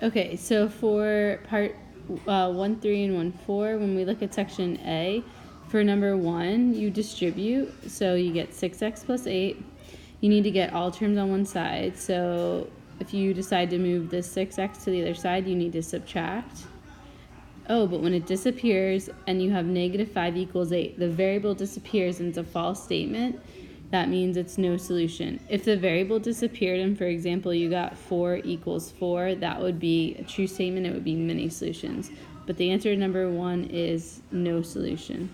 Okay, so for part 1, 3, and 1, 4, when we look at section A, for number 1, you distribute, so you get 6x plus 8. You need to get all terms on one side, so if you decide to move this 6x to the other side, you need to subtract. Oh, but when it disappears and you have negative 5 equals 8, the variable disappears and it's a false statement. That means it's no solution. If the variable disappeared and, for example, you got 4 equals 4, that would be a true statement. It would be many solutions. But the answer to number 1 is no solution.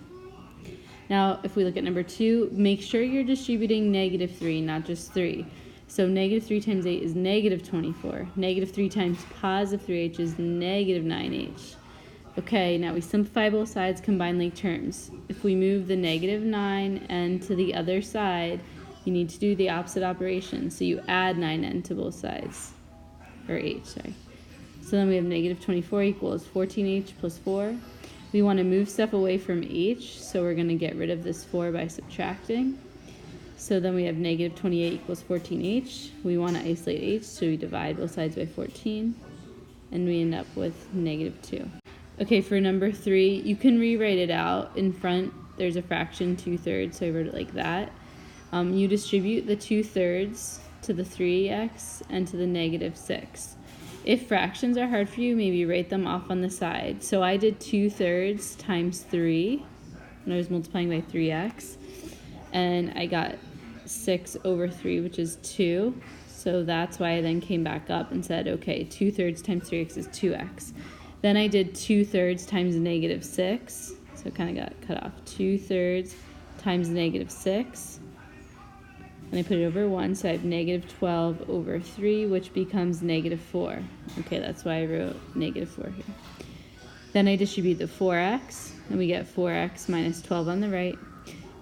Now, if we look at number 2, make sure you're distributing negative 3, not just 3. So negative 3 times 8 is negative 24. Negative 3 times positive 3h is negative 9h. Okay, now we simplify both sides, combine like terms. If we move the negative 9n to the other side, you need to do the opposite operation. So you add 9n to both sides, or h, sorry. So then we have negative 24 equals 14h plus 4. We want to move stuff away from h, so we're going to get rid of this 4 by subtracting. So then we have negative 28 equals 14h. We want to isolate h, so we divide both sides by 14, and we end up with negative 2. Okay, for number 3, you can rewrite it out. In front, there's a fraction 2/3, so I wrote it like that. You distribute the 2/3 to the 3x and to the negative 6. If fractions are hard for you, maybe write them off on the side. So I did 2/3 times 3 when I was multiplying by 3x, and I got 6 over 3, which is 2. So that's why I then came back up and said, okay, 2/3 times 3x is 2x. Then I did 2/3 times negative 6, so it kind of got cut off. 2/3 times negative 6, and I put it over 1, so I have negative 12 over 3, which becomes negative 4. Okay, that's why I wrote negative 4 here. Then I distribute the 4x, and we get 4x minus 12 on the right.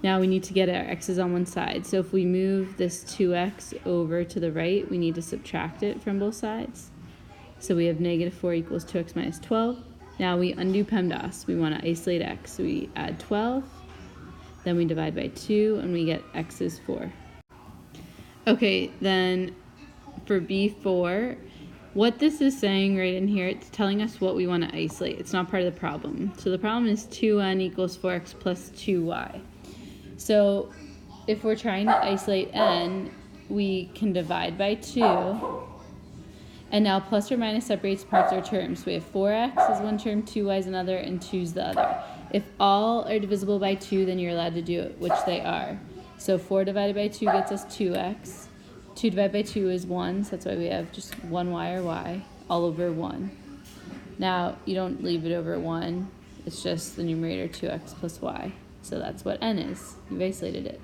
Now we need to get our x's on one side, so if we move this 2x over to the right, we need to subtract it from both sides. So we have negative 4 equals 2x minus 12. Now we undo PEMDAS. We want to isolate x. So we add 12, then we divide by 2, and we get x is 4. Okay, then for B4, what this is saying right in here, it's telling us what we want to isolate. It's not part of the problem. So the problem is 2n equals 4x plus 2y. So if we're trying to isolate n, we can divide by 2. And now plus or minus separates parts or terms. We have 4x is one term, 2y is another, and 2 is the other. If all are divisible by 2, then you're allowed to do it, which they are. So 4 divided by 2 gets us 2x. 2 divided by 2 is 1, so that's why we have just 1y or y all over 1. Now, you don't leave it over 1. It's just the numerator 2x plus y. So that's what n is. You've isolated it.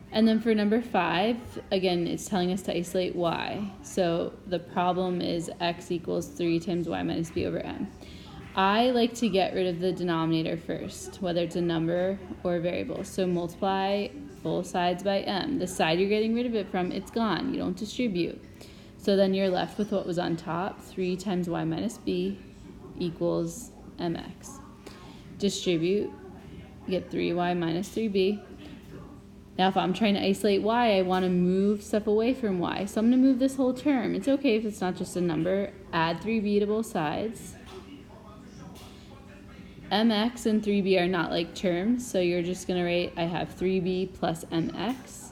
And then for number 5, again, it's telling us to isolate y. So the problem is x equals 3 times y minus b over m. I like to get rid of the denominator first, whether it's a number or a variable. So multiply both sides by m. The side you're getting rid of it from, it's gone. You don't distribute. So then you're left with what was on top. 3 times y minus b equals mx. Distribute, you get 3y minus 3b. Now, if I'm trying to isolate y, I want to move stuff away from y. So I'm going to move this whole term. It's okay if it's not just a number. Add 3b to both sides. mx and 3b are not like terms, so you're just going to write, I have 3b plus mx.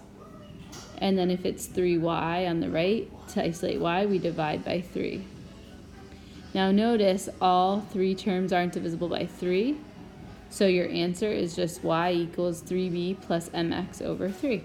And then if it's 3y on the right, to isolate y, we divide by 3. Now notice all 3 terms aren't divisible by 3. So your answer is just y equals 3b plus mx over 3.